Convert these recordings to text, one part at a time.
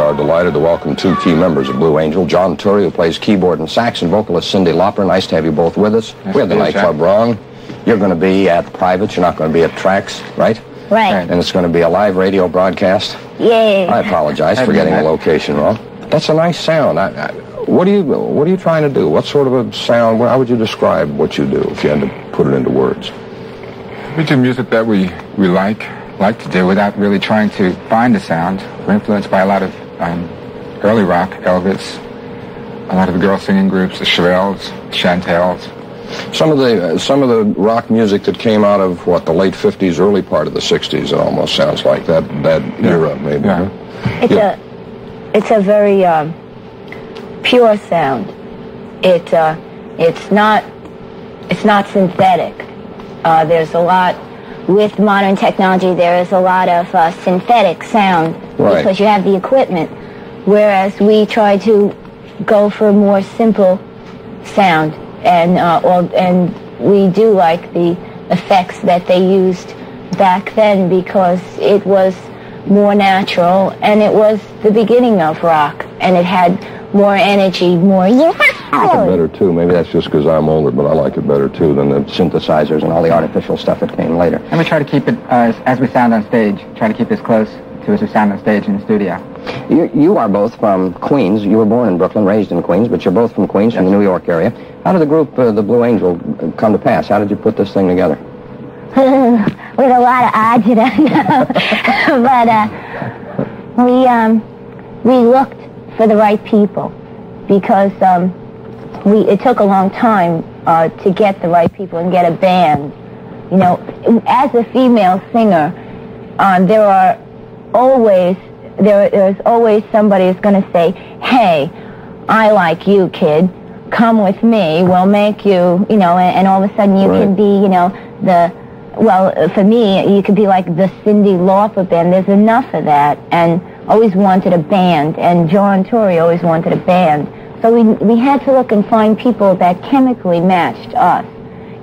are delighted to welcome two key members of Blue Angel, John Turry, who plays keyboard and sax, and vocalist Cyndi Lauper. Nice to have you both with us. We have the nightclub wrong. You're going to be at Privates. You're not going to be at Tracks, right? Right. And it's going to be a live radio broadcast. Yay. I apologize for getting the location wrong. That's a nice sound. What are you trying to do? What sort of a sound? How would you describe what you do if you had to put it into words? We do music that we like to do without really trying to find a sound. We're influenced by a lot of early rock, Elvis, a lot of the girl singing groups, the Shirelles, Chantels. Some of the rock music that came out of the late 50s, early part of the 60s, it almost sounds like that era, maybe. Yeah. Huh? It's a very pure sound. It's not synthetic. There's a lot with modern technology. There is a lot of synthetic sound because you have the equipment, whereas we try to go for a more simple sound, and we do like the effects that they used back then because it was more natural, and it was the beginning of rock, and it had more energy, more... I like it better, too. Maybe that's just because I'm older, but I like it better, too, than the synthesizers and all the artificial stuff that came later. And we try to keep it as we sound on stage, try to keep as close to as we sound on stage in the studio. You are both from Queens. You were born in Brooklyn, raised in Queens, but you're both from Queens, from the New York area. How did the group, the Blue Angel, come to pass? How did you put this thing together? With a lot of agita, but we looked for the right people because it took a long time to get the right people and get a band. You know, as a female singer, there's always somebody who's going to say, "Hey, I like you, kid. Come with me. We'll make you," and all of a sudden you can be, for me, you could be like the Cyndi Lauper band. There's enough of that, and always wanted a band, and John Turry always wanted a band. So we had to look and find people that chemically matched us,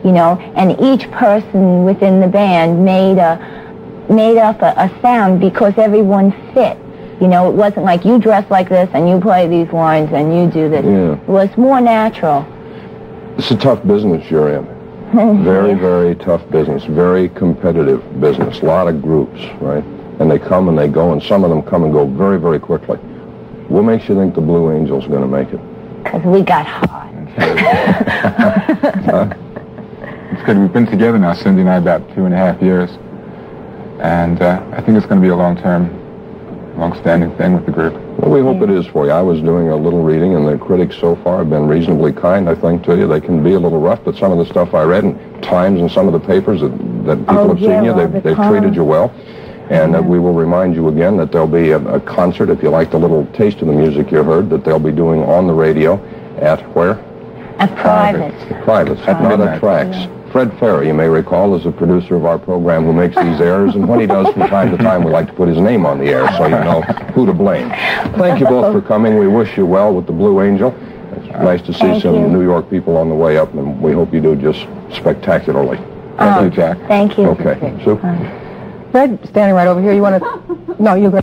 and each person within the band made up a sound because everyone fit. It wasn't like you dress like this and you play these lines and you do this. Yeah. It was more natural. It's a tough business you're in. Very, very tough business. Very competitive business. A lot of groups, right? And they come and they go, and some of them come and go very, very quickly. What makes you think the Blue Angel's going to make it? Because we got hot. It's good. We've been together now, Cyndi and I, about 2.5 years. And I think it's going to be a long-standing thing with the group. Well, we hope it is for you. I was doing a little reading, and the critics so far have been reasonably kind, I think, to you. They can be a little rough, but some of the stuff I read in Times and some of the papers that people have seen you, they've treated you well. And we will remind you again that there'll be a concert, if you like the little taste of the music you heard, that they'll be doing on the radio at where? At Privates. Privates, not at Tracks. Yeah. Fred Ferry, you may recall, is a producer of our program who makes these airs, and when he does from time to time, we like to put his name on the air so you know who to blame. Thank you both for coming. We wish you well with the Blue Angel. It's nice to see some New York people on the way up, and we hope you do just spectacularly. Thank you, Jack. Thank you. Okay. Sue? Fred, standing right over here. You want to... No, you go.